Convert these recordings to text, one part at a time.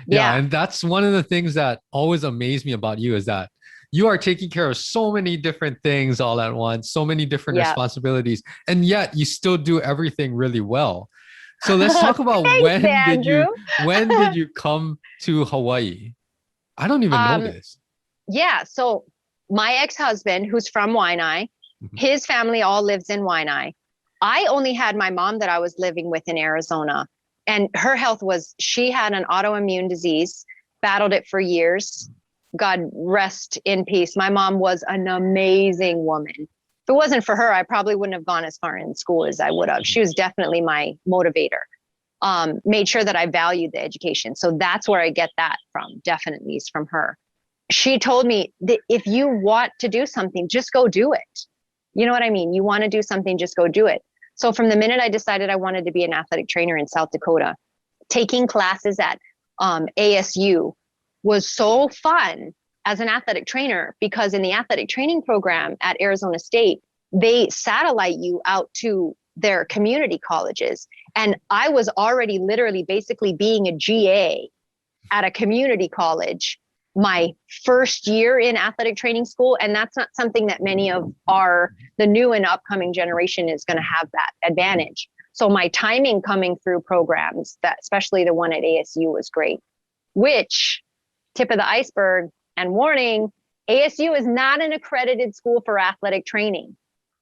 Yeah, Yeah. and that's one of the things that always amazed me about you is that you are taking care of so many different things all at once, so many different Yeah. responsibilities, and yet you still do everything really well. So let's talk about Thanks, Andrew. when did you come to Hawaii? I don't even know Um, this. yeah. So my ex-husband, who's from Waianae, Mhm. his family all lives in Waianae. I only had my mom that I was living with in Arizona. And her health was, she had an autoimmune disease, battled it for years. God rest in peace. My mom was an amazing woman. If it wasn't for her, I probably wouldn't have gone as far in school as I would have. She was definitely my motivator. Made sure that I valued the education. So that's where I get that from, definitely is from her. She told me that if you want to do something, just go do it. You know what I mean? You want to do something, just go do it. So from the minute I decided I wanted to be an athletic trainer in South Dakota, taking classes at ASU was so fun as an athletic trainer because in the athletic training program at Arizona State, they satellite you out to their community colleges. And I was already literally basically being a GA at a community college my first year in athletic training school. And that's not something that many of the new and upcoming generation is going to have that advantage. So my timing coming through programs, that especially the one at ASU, was great, which, tip of the iceberg and warning, ASU is not an accredited school for athletic training.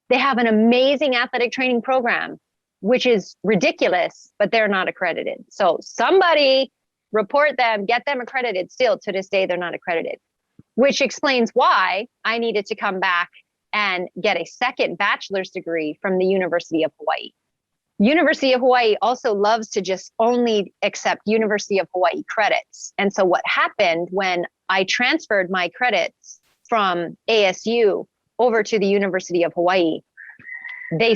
They have an amazing athletic training program, which is ridiculous, but they're not accredited. So somebody report them, get them accredited. Still to this day, they're not accredited, which explains why I needed to come back and get a second bachelor's degree from the University of Hawaii. University of Hawaii also loves to just only accept University of Hawaii credits. And so what happened when I transferred my credits from ASU over to the University of Hawaii, they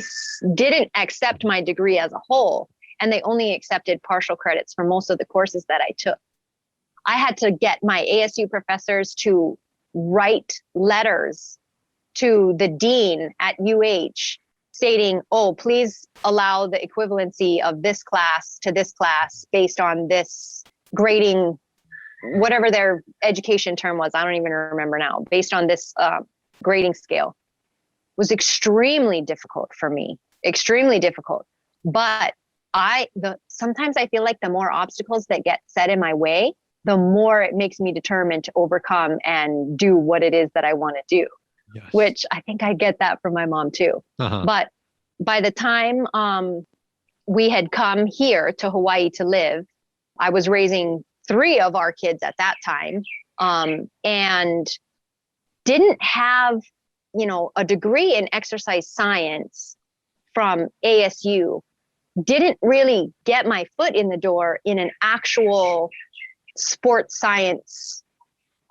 didn't accept my degree as a whole, and they only accepted partial credits for most of the courses that I took. I had to get my ASU professors to write letters to the dean at UH stating, oh, please allow the equivalency of this class to this class based on this grading, whatever their education term was. I don't even remember now, based on this grading scale. Was extremely difficult for me, extremely difficult. But sometimes I feel like the more obstacles that get set in my way, the more it makes me determined to overcome and do what it is that I want to do, Yes. which I think I get that from my mom too. Uh-huh. But by the time we had come here to Hawaii to live, I was raising 3 of our kids at that time, and didn't have, a degree in exercise science from ASU. Didn't really get my foot in the door in an actual sports science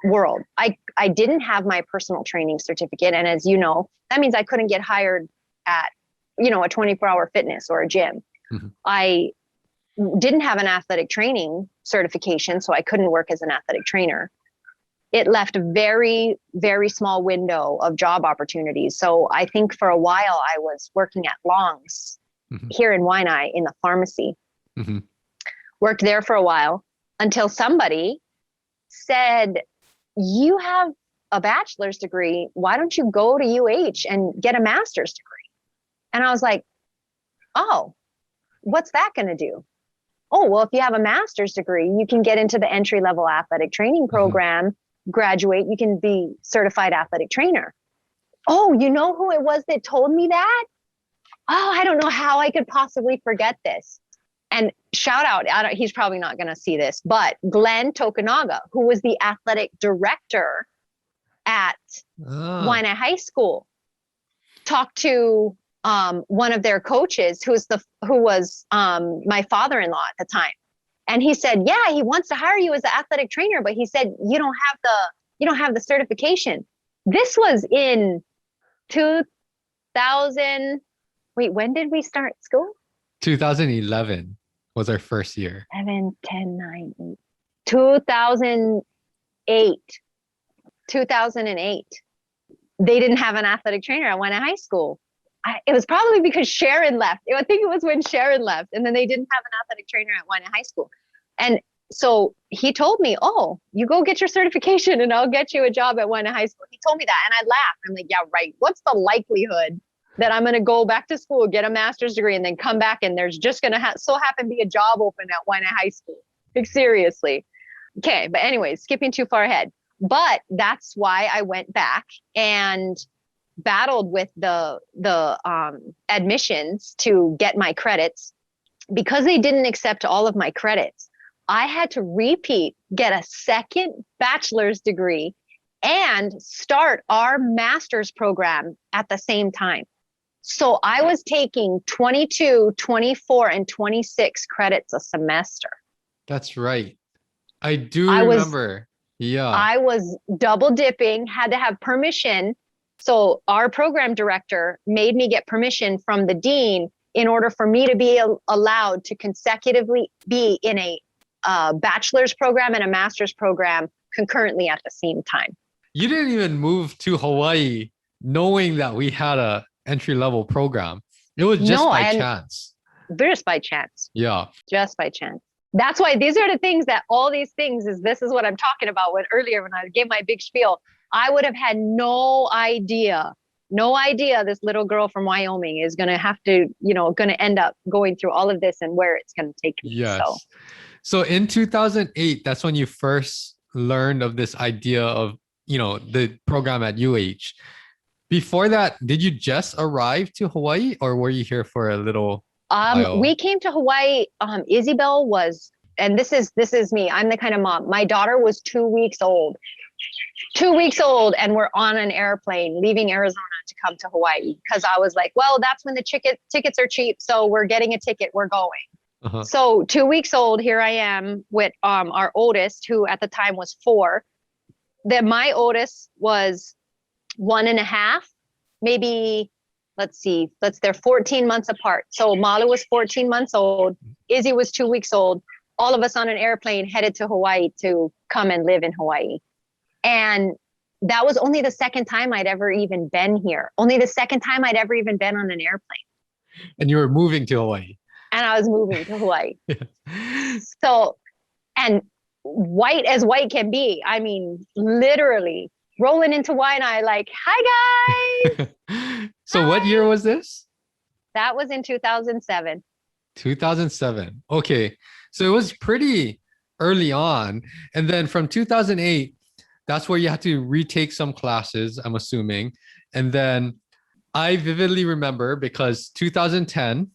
world. I didn't have my personal training certificate. And as you know, that means I couldn't get hired at, a 24-hour fitness or a gym. Mhm. I didn't have an athletic training certification, so I couldn't work as an athletic trainer. It left a very, very small window of job opportunities. So I think for a while I was working at Long's Mhm. here in Waianae in the pharmacy. Mhm. Worked there for a while until somebody said, you have a bachelor's degree. Why don't you go to UH and get a master's degree? And I was like, oh, what's that going to do? Oh, well, if you have a master's degree, you can get into the entry level athletic training Mhm. program, graduate, you can be certified athletic trainer. Oh, you know who it was that told me that? Oh, I don't know how I could possibly forget this. And shout out, he's probably not going to see this, but Glenn Tokunaga, who was the athletic director at Ah. Waianae High School, talked to one of their coaches, who was my father-in-law at the time, and he said, "Yeah, he wants to hire you as an athletic trainer, but he said you don't have the certification." This was in 2000. Wait, when did we start school? 2011 was our first year. 7, 10, 9, 8. 2008. 2008. They didn't have an athletic trainer at Waianae High School. It was probably because Sharon left. I think it was when Sharon left, and then they didn't have an athletic trainer at Waianae High School. And so he told me, oh, you go get your certification and I'll get you a job at Waianae High School. He told me that. And I laughed. I'm like, yeah, right. What's the likelihood that I'm going to go back to school, get a master's degree, and then come back and there's just going to so happen to be a job open at Waianae High School? Like, seriously. Okay. But anyways, skipping too far ahead. But that's why I went back and battled with the admissions to get my credits. Because they didn't accept all of my credits, I had to repeat, get a second bachelor's degree, and start our master's program at the same time. So I was taking 22, 24, and 26 credits a semester. That's right. I do I was remember. Yeah. I was double dipping, had to have permission. So our program director made me get permission from the dean in order for me to be allowed to consecutively be in a bachelor's program and a master's program concurrently at the same time. You didn't even move to Hawaii knowing that we had a entry-level program. It was just by chance. Just by chance. Yeah. Just by chance. That's why these are the things that all these things this is what I'm talking about when I gave my big spiel. I would have had no idea this little girl from Wyoming is going to have to, going to end up going through all of this and where it's going to take me. Yes. So in 2008, that's when you first learned of this idea of, the program at UH. Before that, did you just arrive to Hawaii or were you here for a little while? We came to Hawaii. Isabel was, and this is me. I'm the kind of mom. My daughter was 2 weeks old. 2 weeks old, and we're on an airplane leaving Arizona to come to Hawaii because I was like, well, that's when the tickets are cheap. So we're getting a ticket. We're going. Uh-huh. So 2 weeks old, here I am with our oldest, who at the time was 4. Then my oldest was 1.5, maybe, they're 14 months apart. So Malu was 14 months old. Izzy was 2 weeks old. All of us on an airplane headed to Hawaii to come and live in Hawaii. And that was only the second time I'd ever even been here. Only the second time I'd ever even been on an airplane. And you were moving to Hawaii. And I was moving to Hawaii. So, and white as white can be. I mean, literally rolling into Waianae like, hi guys. So Hi. What year was this? That was in 2007. 2007. Okay. So it was pretty early on. And then from 2008, that's where you had to retake some classes, I'm assuming. And then I vividly remember because 2010,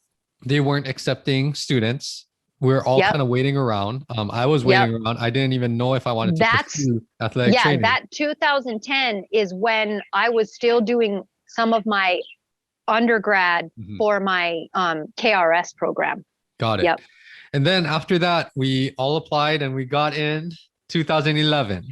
they weren't accepting students. We were all kind of waiting around. I was waiting around. I didn't even know if I wanted to pursue athletic training. That 2010 is when I was still doing some of my undergrad for my KRS program. Got it. Yep. And then after that, we all applied and we got in 2011.